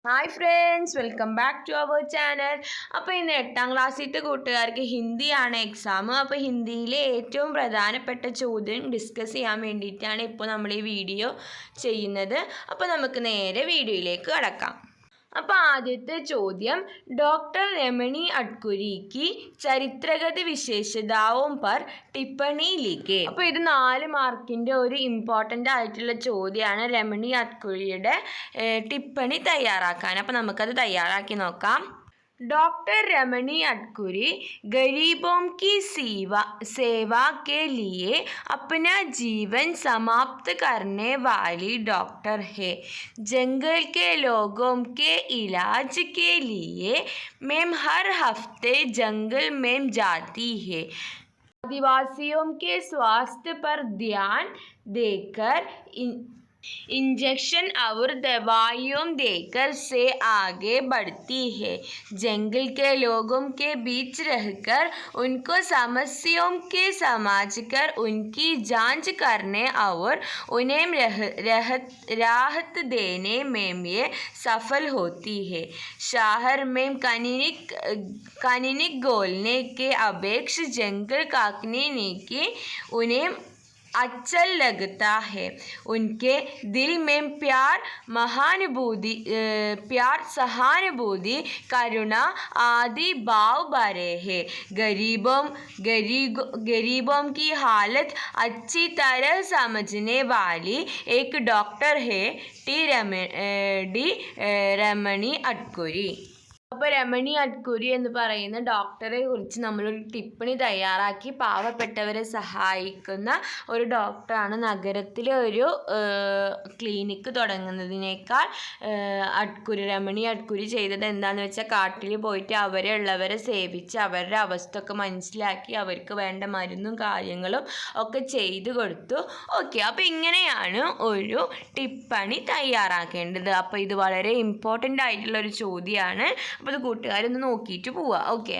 Hi friends, welcome back to our channel. അപ്പോൾ ഇന്ന് 8ാം ക്ലാസ്സിലത്തെ കൂട്ടുകാർക്ക് ഹിന്ദിയാണ് എക്സാം. അപ്പോൾ ഹിന്ദിയിലെ ഏറ്റവും പ്രധാനപ്പെട്ട ചോദ്യം ഡിസ്കസ് ചെയ്യാൻ വേണ്ടിയിട്ടാണ് ഇപ്പോൾ നമ്മൾ ഈ വീഡിയോ ചെയ്യുന്നത്. അപ്പോൾ നമുക്ക് നേരെ വീഡിയോയിലേക്ക് കടക്കാം. അപ്പോൾ ആദ്യത്തെ ചോദ്യം, ഡോക്ടർ രമണി അഡ്കുരി ചരിത്രഗത വിശേഷതാവും പർ ടിപ്പണി ലിഖേ. അപ്പോൾ ഇത് 4 മാർക്കിൻ്റെ ഒരു ഇമ്പോർട്ടൻ്റ് ആയിട്ടുള്ള ചോദ്യമാണ് രമണി അഡ്കുരിയുടെ ടിപ്പണി തയ്യാറാക്കാൻ. അപ്പോൾ നമുക്കത് തയ്യാറാക്കി നോക്കാം. डॉक्टर रमणी अडकुरी गरीबों की सेवा के लिए अपना जीवन समाप्त करने वाली डॉक्टर है. जंगल के लोगों के इलाज के लिए मैम हर हफ्ते जंगल में जाती है. आदिवासियों के स्वास्थ्य पर ध्यान देकर इंजेक्शन और दवाइयों देकर से आगे बढ़ती है. जंगल के लोगों के बीच रहकर उनको समस्याओं के समझकर उनकी जांच करने और उन्हें राहत देने में ये सफल होती है. शहर में क्लिनिक खोलने के अपेक्षा जंगल काटने की उन्हें अच्छा लगता है. उनके दिल में प्यार सहानुभूति करुणा आदि भाव भरे हैं. गरीबों की हालत अच्छी तरह समझने वाली एक डॉक्टर है രമണി അഡ്കുരി. അപ്പോൾ രമണി അഡ്കുരി എന്ന് പറയുന്ന ഡോക്ടറെ കുറിച്ച് നമ്മളൊരു ടിപ്പണി തയ്യാറാക്കി പാവപ്പെട്ടവരെ സഹായിക്കുന്ന ഒരു ഡോക്ടറാണ്. നഗരത്തിലെ ഒരു ക്ലിനിക്ക് തുടങ്ങുന്നതിനേക്കാൾ രമണി അഡ്കുരി ചെയ്തത് എന്താണെന്ന് വെച്ചാൽ കാട്ടിൽ പോയിട്ട് ഉള്ളവരെ സേവിച്ച് അവരുടെ അവസ്ഥയൊക്കെ മനസ്സിലാക്കി അവർക്ക് വേണ്ട മരുന്നും കാര്യങ്ങളും ഒക്കെ ചെയ്തു കൊടുത്തു. ഓക്കെ, അപ്പോൾ ഇങ്ങനെയാണ് ഒരു ടിപ്പണി തയ്യാറാക്കേണ്ടത്. അപ്പോൾ ഇത് വളരെ ഇമ്പോർട്ടൻ്റ് ആയിട്ടുള്ള ഒരു ചോദ്യമാണ്. അപ്പോൾ ഇത് കൂട്ടുകാരൊന്ന് നോക്കിയിട്ട് പോവുക. ഓക്കെ,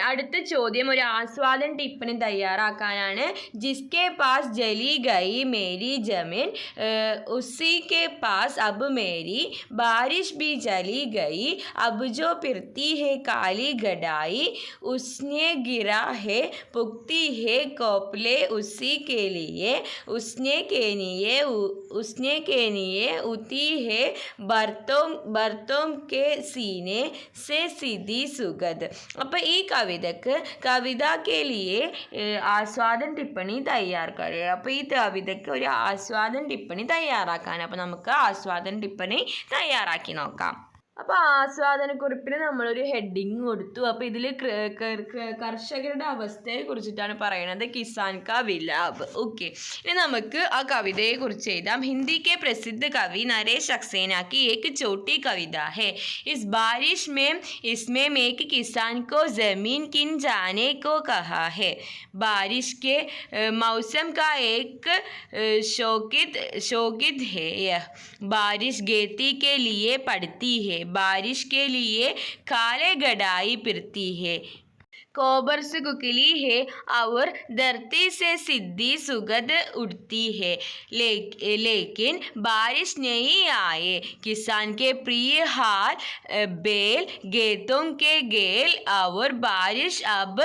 അടുത്ത ചോദ്യം ഒരു ആസ്വാദൻ ടിപ്പണി തയ്യാറാക്കാനാണ്. ജിസ്കെ പാസ് ജലി ഗയി മേരി ജമീൻ ഉസി കെ പാസ് അബ് മേരി ബാരിഷ് ബി ജലി ഗയി അബ് ജോ പിർത്തി ഹെ കാലി ഗഡായി ഉസ്നെ ഗിरा है पुख्ती है कोपले उसी के लिए उसने के लिए उती है बर्तों के सीने से सीधी सुगंध. അപ്പോൾ ഈ കവിതയ്ക്ക് ആസ്വാദൻ ടിപ്പണി തയ്യാർ കരേ. അപ്പോൾ ഈ കവിതയ്ക്ക് ഒരു ആസ്വാദൻ ടിപ്പണി തയ്യാറാക്കാൻ. അപ്പോൾ നമുക്ക് ആസ്വാദൻ ടിപ്പണി തയ്യാറാക്കി നോക്കാം. അപ്പോൾ ആസ്വാദനക്കുറിപ്പിന് നമ്മളൊരു ഹെഡിങ് കൊടുത്തു. അപ്പോൾ ഇതിൽ കർഷകരുടെ അവസ്ഥയെ കുറിച്ചിട്ടാണ് പറയുന്നത്. കിസാൻ കാ വിലാപ്. ഓക്കെ, ഇനി നമുക്ക് ആ കവിതയെ കുറിച്ച് എഴുതാം. ഹിന്ദി के प्रसिद्ध कवि नरेश सक्सेना की एक छोटी कविता है. इस बारिश में इसमें एक किसान को ज़मीन किन जाने को कहा है. बारिश के मौसम का एक शौकित है. यह बारिश खेती के लिए पड़ती है. बारिश के लिए काले गडाई फिरती है. कोबर से कुकली है और धरती से सीधी सुगंध उड़ती है. लेकिन बारिश नहीं आए. किसान के प्रिय हाल बैल गेतों के गेल और बारिश अब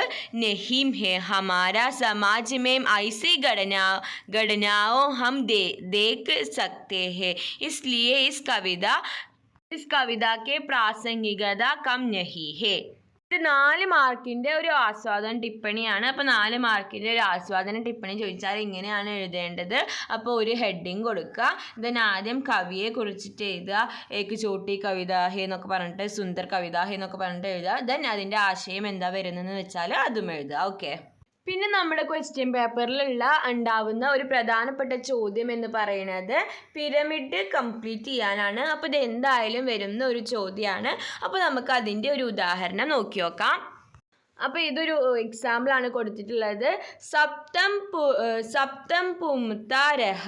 नहीं है. हमारा समाज में ऐसी घटनाओं हम देख सकते हैं. इसलिए इस कविता के प्रासंगिकता कम नहीं है. ഇത് 4 മാർക്കിൻ്റെ ഒരു ആസ്വാദന ടിപ്പണിയാണ്. അപ്പോൾ 4 മാർക്കിൻ്റെ ഒരു ആസ്വാദന ടിപ്പണി ചോദിച്ചാൽ ഇങ്ങനെയാണ് എഴുതേണ്ടത്. അപ്പോൾ ഒരു ഹെഡിങ് കൊടുക്കുക. ദെൻ ആദ്യം കവിയെ കുറിച്ചിട്ട് എഴുതുക. ഏക്ക് ചോട്ടി കവിത ഹേ എന്നൊക്കെ പറഞ്ഞിട്ട്, സുന്ദർ കവിത ഹേ എന്നൊക്കെ പറഞ്ഞിട്ട് എഴുതുക. ദെൻ അതിൻ്റെ ആശയം എന്താ വരുന്നതെന്ന് വെച്ചാൽ അതും എഴുതുക. ഓക്കെ. പിന്നെ നമ്മുടെ ക്വസ്റ്റ്യൻ പേപ്പറിലുള്ള ഉണ്ടാവുന്ന ഒരു പ്രധാനപ്പെട്ട ചോദ്യം എന്ന് പറയുന്നത് പിരമിഡ് കംപ്ലീറ്റ് ചെയ്യാനാണ്. അപ്പോൾ ഇത് എന്തായാലും വരുന്ന ഒരു ചോദ്യമാണ്. അപ്പോൾ നമുക്ക് അതിൻ്റെ ഒരു ഉദാഹരണം നോക്കി നോക്കാം. അപ്പോൾ ഇതൊരു എക്സാമ്പിളാണ് കൊടുത്തിട്ടുള്ളത്. സപ്തം പുംത രഹ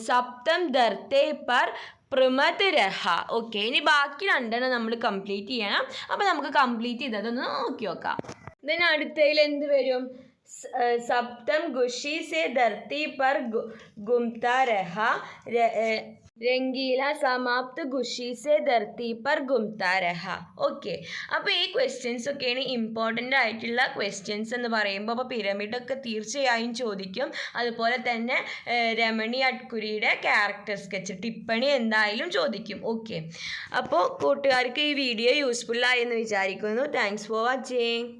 സപ്തം ധർത്തെ പർ പ്രമത് രഹ. ഓക്കെ, ഇനി ബാക്കി 2 നമ്മൾ കംപ്ലീറ്റ് ചെയ്യണം. അപ്പോൾ നമുക്ക് കംപ്ലീറ്റ് ചെയ്തതൊന്ന് നോക്കി നോക്കാം. ദെൻ അടുത്തതിൽ എന്ത് വരും? സപ്തം ഖുഷി സെ ധർത്തി പർ ഗുംതാ രഹ രംഗീല സമാപ്ത് ഖുഷി സെ ധർത്തി പർ ഗുംതാ രഹ. ഓക്കെ, അപ്പോൾ ഈ ക്വസ്റ്റ്യൻസ് ഒക്കെയാണ് ഇമ്പോർട്ടൻ്റ് ആയിട്ടുള്ള ക്വസ്റ്റ്യൻസ് എന്ന് പറയുമ്പോൾ. അപ്പോൾ പിരമിഡൊക്കെ തീർച്ചയായും ചോദിക്കും. അതുപോലെ തന്നെ രമണി അഡ്കുരിയുടെ ക്യാരക്ടർ സ്കെച്ച് ടിപ്പണി എന്തായാലും ചോദിക്കും. ഓക്കെ, അപ്പോൾ കൂട്ടുകാർക്ക് ഈ വീഡിയോ യൂസ്ഫുള്ളായി എന്ന് വിചാരിക്കുന്നു. Thanks for watching.